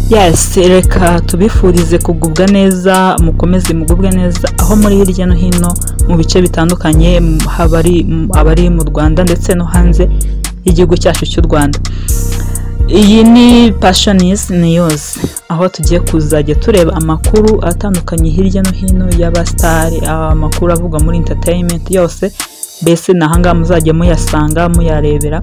Yes, reka tubifurize kugubwa neza, mukomeze mugubwe neza aho muri hirya no hino mu bice bitandukanye, abari mu Rwanda ndetse no hanze y'igihugu cyacu cy'u Rwanda. Iyi ni Passionist News, aho tugiye kuzajya tureba amakuru atandukanye hirya no hino y'abastari, amakuru avuga muri entertainment yose, mbese nahanga muzajya muyasanga muyarebera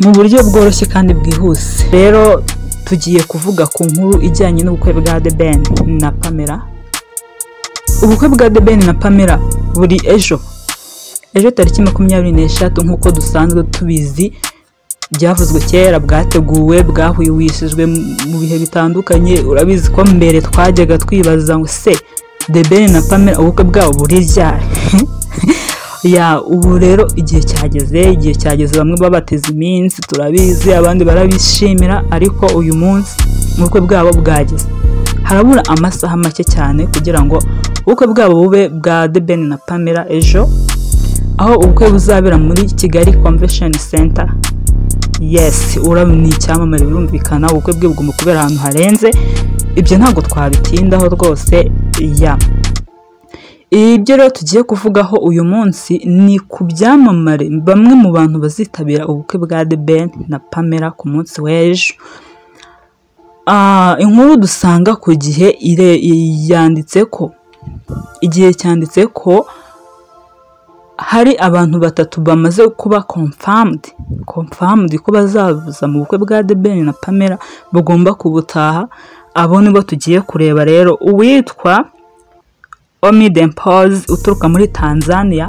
mu buryo bworoshye kandi bwihuse. Rero tugiye kuvuga ku nkuru ijyanye n'ubukwe bwa The Ben na Pamela. Ubukwe bwa The Ben na Pamela buri ejo tariki 23 nk'uko dusanzwe tubizi, byavuzwe kera, bwateguwe, bwahuyishijwe mu bihe bitandukanye. Urabizi ko mbere twajyaga twibaza ngo se The Ben na Pamela ubukwe bwabo buri ryari? Ya ubu rero igihe cyageze, bamwe babateze iminsi, turabizi, abandi barabishimira, ariko uyu munsi ubukwe bwabo bwageze. Harabura amasaha make cyane kugira ngo ubukwe bwabo bube bwa The Ben na Pamela ejo, aho ubukwe buzabera muri Kigali Convention Center. Yes, urabona icyamamare, birumvikana ubukwe bwe bugomba kubera ahantu harenze, ibyo ntabwo twabitindaho rwose. Ya ibyo rero tugiye kuvugaho uyu munsi ni ku byamamare, bamwe mu bantu bazitabira ubukwe bwa The Ben na Pamela ku munsi w'ejo. Inkuru dusanga ku gihe cyanditse ko hari abantu batatu bamaze kuba confirmed ko bazaza mu bukwe bwa The Ben na Pamela, bagomba kubutaha. Abo nibo tugiye kureba rero. Uwitwa Pause uturuka muri Tanzania,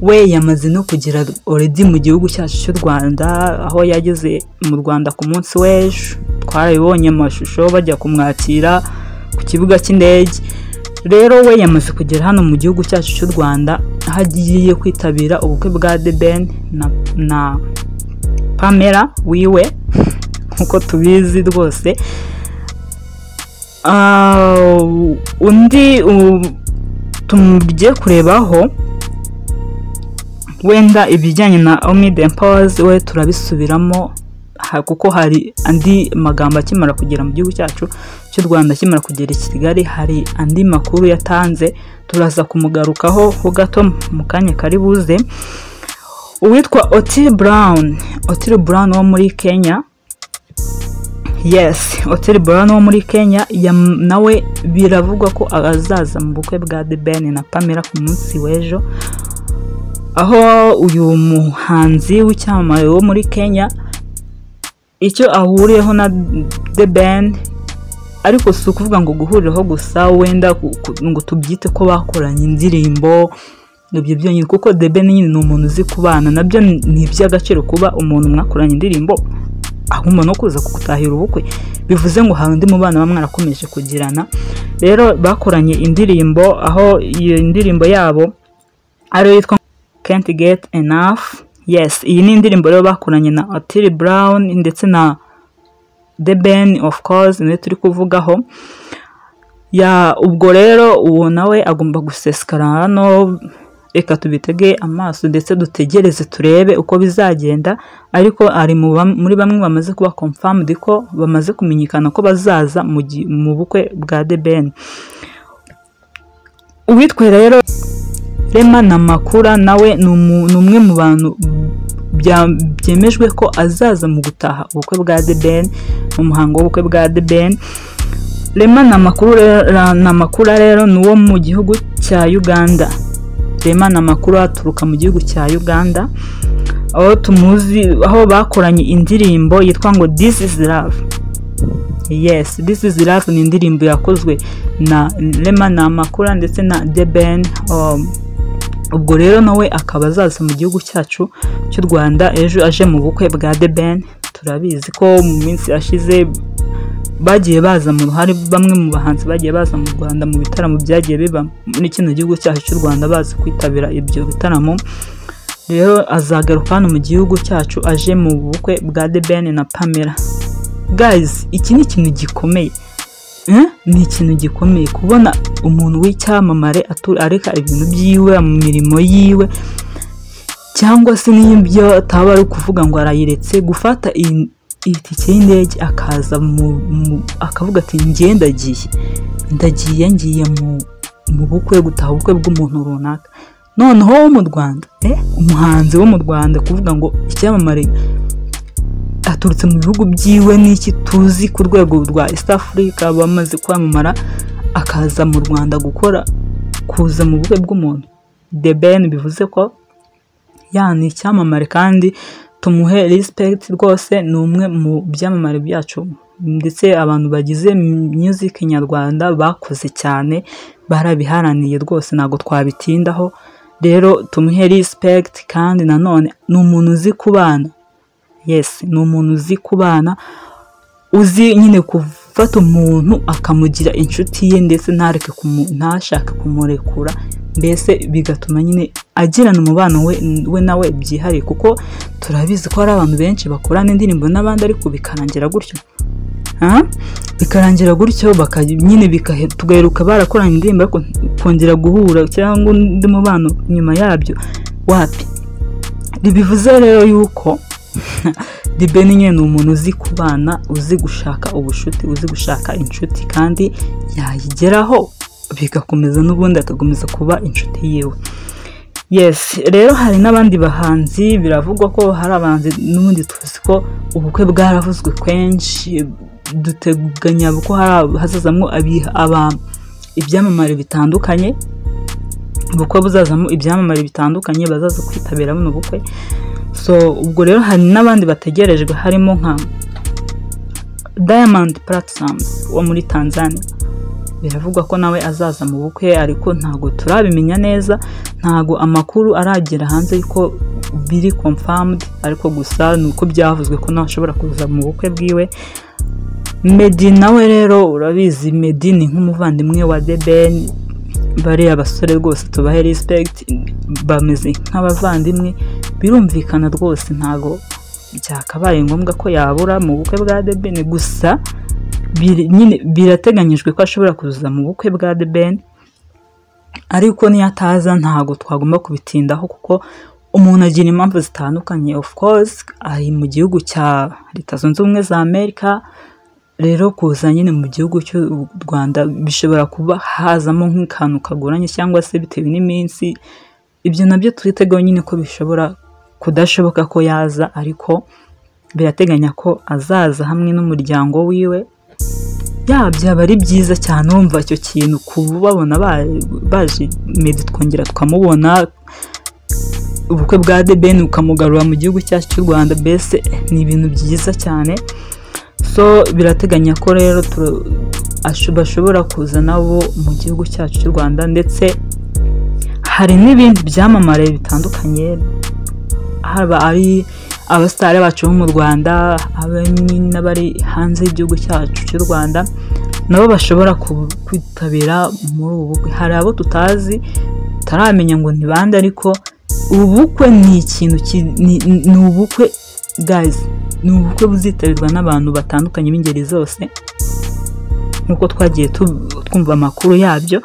we yamaze no kugira already mu gihugu cyacu cy'u Rwanda, aho yageze mu Rwanda ku munsi w'ejo. Twarabibonye amashusho bajya kumwakira ku kibuga cy'indege. Rero we yamaze kugera hano mu gihugu cyacu cy'u Rwanda, aho agiye kwitabira ubukwe bwa The Ben na Pamela wiwe nkuko tubizi rwose. Undi tumugiye kurebaho wenda ibijyanye na Pause, we turabisubiramo kuko hari andi magambo akimara kugera mu gihugu cyacu cy'u Rwanda, akimara kugera i Kigali, hari andi makuru yatanze, turaza kumugarukaho ho gato mu kanya kari buze. Uwitwa Otile Brown wo muri Kenya. Yes, Otile Brown wo muri Kenya, nawe biravugwa ko azaza mu bukwe bwa The Ben na Pamela ku munsi w'ejo, aho uyu muhanzi w'icyamamare wo muri Kenya icyo ahuriyeho na The Ben, ariko si ukuvuga ngo guhuriraho gusa, wenda ngo tubyite ko bakoranye indirimbo nibyo byonyine, kuko The Ben nyine ni umuntu uzi kubana, nabyo ni iby'agaciro kuba umuntu mwakoranye indirimbo ahuma no kuza kugutahira ubukwe, bivuze ngo hari undi mubana bamwe mwarakomeje kugirana. Rero bakoranye indirimbo, aho iyo indirimbo yabo ari yitwa Can't Get Enough. Yes, iyi ni indirimbo rero bakoranye na Otile Brown ndetse na The Ben, of course, niwe turi kuvugaho. Ya ubwo rero uwo nawe agomba gusesekara hano, reka tubitege amaso ndetse dutegereze turebe uko bizagenda, ariko ari muri bamwe bamaze kuba confirmed ko bamaze kumenyekana ko bazaza mu bukwe bwa The Ben. Uwitwa rero Rema na Makura, nawe ni umwe mu bantu byemejwe ko azaza mu gutaha ubukwe bwa The Ben, mu muhango w'ubukwe bwa The Ben. Rema na Makura rero ni uwo mu gihugu cya Uganda. Rema na Makura aturuka mu gihugu cya Uganda, aho tumuzi, aho bakoranye indirimbo yitwa ngo This Is Love. Yes, This Is Love ni indirimbo yakozwe na Rema na Makura ndetse na The Ben. Ubwo rero nawe akaba azaza mu gihugu cyacu cy'u Rwanda ejo, aje mu bukwe bwa The Ben. Turabizi ko mu minsi yashize bagiye baza mu ruhare, bamwe mu bahanzi bagiye baza mu Rwanda mu bitaramo byagiye biba muri kino gihugu cyacu cy'u Rwanda, bazi kwitabira ibyo bitaramo. Rero azagaruka hano mu gihugu cyacu aje mu bukwe bwa The Ben na Pamela. Guys, iki ni ikintu gikomeye. Ni ikintu gikomeye kubona umuntu w'icyamamare areka ibintu byiwe mu mirimo yiwe, cyangwa se n'ibyo ataba ari kuvuga ngo arayiretse, gufata itike y'indege akaza akavuga ati ndagiye ngiye mu bukwe, gutaha ubukwe bw'umuntu runaka. Noneho wo mu Rwanda umuhanzi wo mu Rwanda kuvuga ngo icyamamare aturutse mu bihugu byiwe n'iki tuzi ku rwego rwa East Africa bamaze kwamamara, akaza mu Rwanda kuza mu bukwe bw'umuntu. The Ben bivuze ko yani icyamamare kandi tumuhe respect rwose, ni umwe mu byamamare byacu ndetse abantu bagize music nyarwanda bakoze cyane, barabiharaniye rwose, ntago twabitindaho. Rero tumuhe respect kandi nanone ni umuntu uzi kubana. Yes, ni umuntu uzi kubana, uzi nyine gufata umuntu akamugira inshuti ye ndetse ntashaka kumurekura, mbese bigatuma nyine agirana umubano we nawe byihariye, kuko turabizi ko hari abantu benshi bakorana indirimbo n'abandi ariko bikarangira gutyo. Bikarangira gutyo nyine tugaheruka barakoranye indirimbo ariko kongera guhura cyangwa undi mubano nyuma yabyo wapi. Bivuze rero yuko The Ben nyine ni umuntu uzi kubana, uzi gushaka ubushuti, uzi gushaka inshuti kandi yayigeraho bigakomeza n'ubundi akakomeza kuba inshuti yiwe. Yes, rero hari n'abandi bahanzi, biravugwa ko hari abahanzi n'ubundi tuzi ko ubukwe bwaravuzwe kenshi, duteganya ko hazazamwo ibyamamare bitandukanye, ubukwe buzazamo ibyamamare bitandukanye bazaza kwitabira buno bukwe. So ubwo rero hari n'abandi bategerejwe, harimo nka Diamond Platnumz wo muri Tanzania. Biravugwa ko nawe azaza mu bukwe ariko ntago turabimenya neza, ntago amakuru aragera hanze yuko biri confirmed, ariko gusa nuko byavuzwe ko nawe ashobora kuza mu bukwe bwiwe. Meddy nawe rero urabizi, Meddy ni nk'umuvandimwe wa The Ben, bari abasore rwose tubahe respect, bameze nk'abavandimwe, birumvikana rwose ntago byakabaye ngombwa ko yabura mu bukwe bwa The Ben, gusa nyine birateganyijwe ko ashobora kuza mu bukwe bwa The Ben, ariko niyataza ntago twagomba kubitindaho kuko umuntu agira impamvu zitandukanye. Of course ari mu gihugu cya Leta Zunze Ubumwe za Amerika, rero kuza nyine mu gihugu cy'u Rwanda bishobora kuba hazamo nk'akantu kagoranye cyangwa se bitewe n'iminsi. Ibyo nabyo twitegaho nyine ko bishobora kudashoboka ko yaza, ariko birateganya ko azaza hamwe n'umuryango wiwe. Byaba ari byiza cyane wumva icyo kintu, kubabona baje Meddy twongera tukamubona, ubukwe bwa The Ben ukamugarura mu gihugu cyacu cy'u Rwanda, mbese ni ibintu byiza cyane. So birateganya ko rero bashobora kuza nabo mu gihugu cyacu cy'u Rwanda, ndetse hari n'ibindi byamamare bitandukanye, haba ari abasitari bacu bo mu Rwanda, n'abari hanze y'igihugu cyacu cy'u Rwanda, nabo bashobora kwitabira muri ubu bukwe. Hari abo tutazi taramenya ngo ni bande, ariko ubukwe ni ikintu ni ubukwe guys, ni ubukwe buzitabirwa n'abantu batandukanye b'ingeri zose nkuko twagiye twumva amakuru yabyo.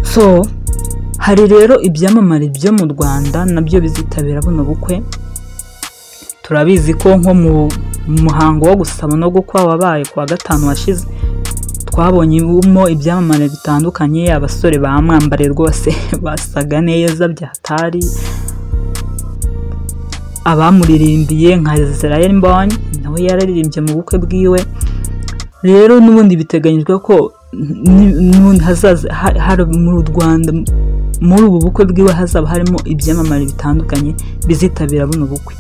So hari rero ibyamamare byo mu Rwanda nabyo bizitabira buno bukwe. Turabizi ko nko mu muhango wo gusaba no gukwa wabaye kwa gatanu washize, twabonyemo ibyamamare bitandukanye, abasore bamwambare rwose basaga neza byatari, abamuririmbiye nka Israel Mbonyi nawe yararirimbye mu bukwe bwiwe. Rero n'ubundi biteganyijwe ko n'ubundi hazaza hari mu Rwanda muri ubu bukwe bwiwe hazaba harimo ibyamamare bitandukanye bizitabira buno bukwe.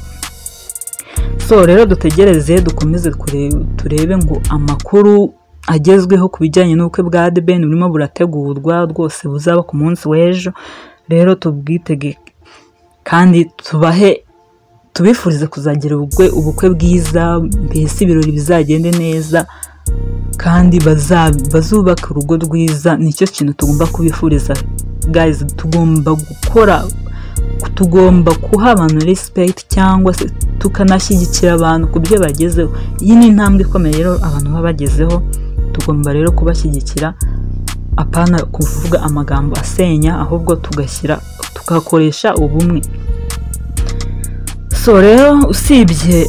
So rero dutegereze dukomeze turebe ngo amakuru agezweho ku bijyanye n'ubukwe bwa The Ben burimo burategurwa rwose, buzaba ku munsi w'ejo. Rero tubwitege kandi tubifurize kuzagira ubukwe bwiza, mbese ibirori bizagende neza kandi bazubaka urugo rwiza. Nicyo kintu tugomba kubifuriza guys. Tugomba kuha abantu respect cyangwa se tukanashyigikira abantu ku byo bagezeho. Iyi ni intambwe ikomeye rero abantu baba bagezeho, tugomba rero kubashyigikira, apana kuvuga amagambo asenya, ahubwo tugakoresha ubumwe. So rero usibye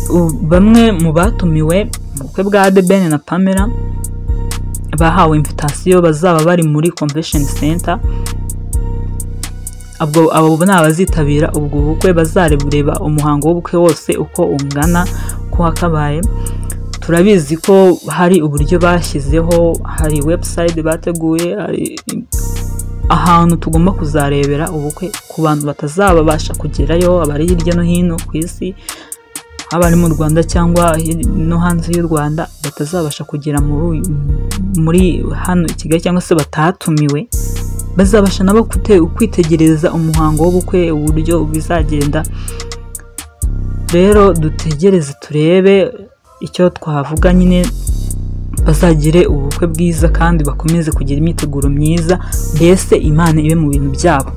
bamwe mu batumiwe mu bukwe bwa The Ben na Pamela bahawe invitation bazaba bari muri convention center, abo ni abazitabira ubwo bukwe bazareba umuhango w'ubukwe wose uko ungana ko hakabaye. Turabizi ko hari uburyo bashyizeho, hari website bateguye, hari ahantu tugomba kuzarebera ubukwe ku bantu batazabasha kugerayo, abari hirya no hino ku isi, abari mu Rwanda cyangwa no hanze y'u Rwanda batazabasha kugera muri hano i Kigali cyangwa se batatumiwe, bazabasha nabo kwitegereza umuhango w'ubukwe uburyo bizagenda. Rero dutegereze turebe icyo twavuga, nyine bazagire ubukwe bwiza kandi bakomeze kugira imyiteguro myiza, mbese Imana ibe mu bintu byabo.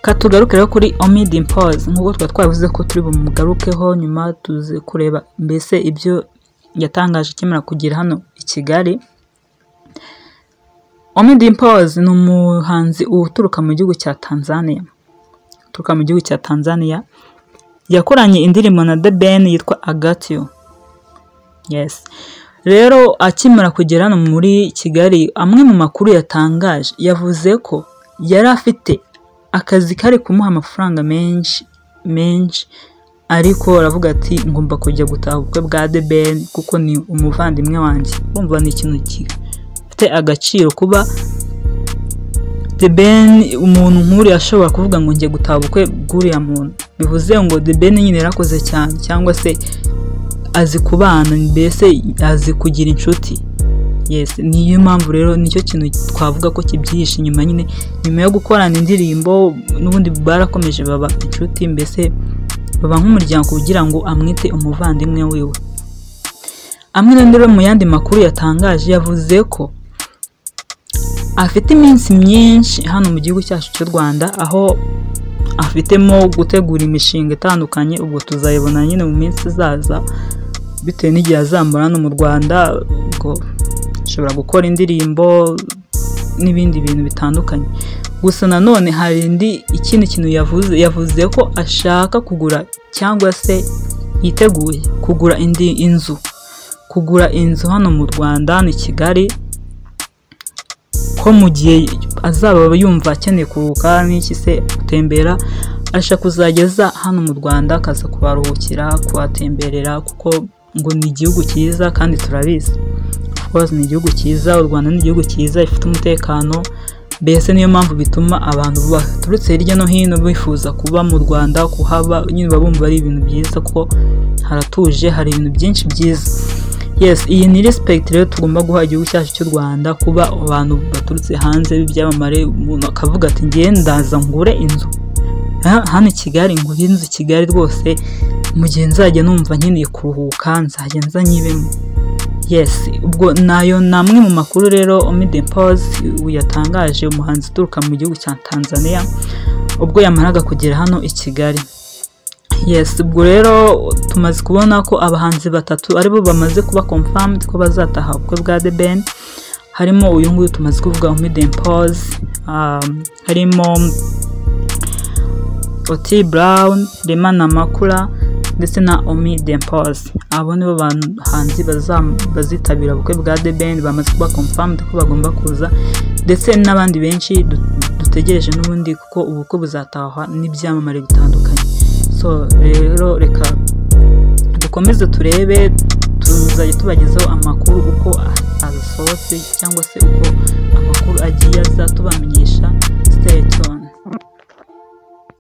Katugaruke rero kuri Omi Dimpoz, nk'uko twavuze ko turi bumugarukeho nyuma tuze kureba mbese ibyo yatangaje kimara kugira hano i Kigali. Omi Dimpoz ni umuhanzi uturuka mu gihugu cya Tanzania, yakoranye indirimbo na The Ben yitwa I Got You. Yes. Rero akimara kugera hano muri Kigali, amwe mu makuru yatangaje yavuze ko yari afite akazi kari kumuha amafaranga menshi, ariko aravuga ati ngomba kujya gutaha ubukwe bwa The Ben kuko ni umuvandimwe wanjye. Kumva ni ikintu gifite agaciro kuba The Ben umuntu nk'uri ashobora kuvuga ngo ngiye gutaha ubukwe bw'uriya muntu, bivuze ngo The Ben nyine yarakoze cyane, cyangwa se azi kubana, mbese azi kugira inshuti. Yes, niyo mpamvu rero nicyo kintu twavuga ko kibyihishe inyuma, nyine nyuma yo gukorana indirimbo n'ubundi barakomeje baba inshuti, mbese baba nk'umuryango kugira ngo amwite umuvandimwe wiwe. Amwe rero mu yandi makuru yatangaje yavuze ko afite iminsi myinshi hano mu gihugu cyacu cy'u Rwanda, aho afitemo gutegura imishinga itandukanye, ubwo tuzayibona nyine mu minsi izaza bitewe n'igihe azambara hano mu Rwanda. Ubwo ashobora gukora indirimbo n'ibindi bintu bitandukanye. Gusa nanone hari ikindi kintu yavuze ko ashaka kugura cyangwa se yiteguye kugura kugura inzu hano mu Rwanda, hano i Kigali, ko mu gihe azaba yumva akeneye kuruhuka n'iki se gutembera, ashaka kuzageza hano mu Rwanda akaza kubaruhukira, kuhatemberera, kuko ngo ni igihugu cyiza kandi turabizi. Of course ni igihugu cyiza, u Rwanda ni igihugu cyiza ifite umutekano, mbese niyo mpamvu bituma abantu baturutse hirya no hino bifuza kuba mu Rwanda, kuhaba, nyine babumva ari ibintu byiza kuko haratuje, hari ibintu byinshi byiza. Yes, iyi ni respect rero tugomba guha igihugu cyacu cy'u Rwanda, kuba abantu baturutse hanze b'ibyamamare, umuntu akavuga ati ngiye ndaza ngure inzu hano i Kigali, ngure inzu i Kigali rwose, mu gihe nzajya numva nkeneye kuruhuka nzajya nza nyibemo. Yes, ubwo nayo namwe mu makuru rero Omi Dimpoz yatangaje, umuhanzi uturuka mu gihugu cya Tanzania, ubwo yamaraga kugera hano i Kigali. Yes, ubwo rero tumaze kubona ko abahanzi batatu aribo bamaze kuba confirmed ko bazataha ubukwe bwa The Ben. Harimo uyu nguyu tumaze kuvuga Omi Dimpoz, harimo Oti Brown, Rema na Makula ndetse na Omi Dimpoz. Abo nibo bahanzi bazitabira ubukwe bwa The Ben, bamaze kuba confirmed ko bagomba kuza, ndetse n'abandi benshi dutegereje n'ubundi kuko ubukwe buzatahwa n'ibyamamare bitandukanye. So rero reka dukomeze turebe, tuzajya tubagezaho amakuru uko azasohotse cyangwa se uko amakuru agiye aza tubamenyesha. Stay tuned.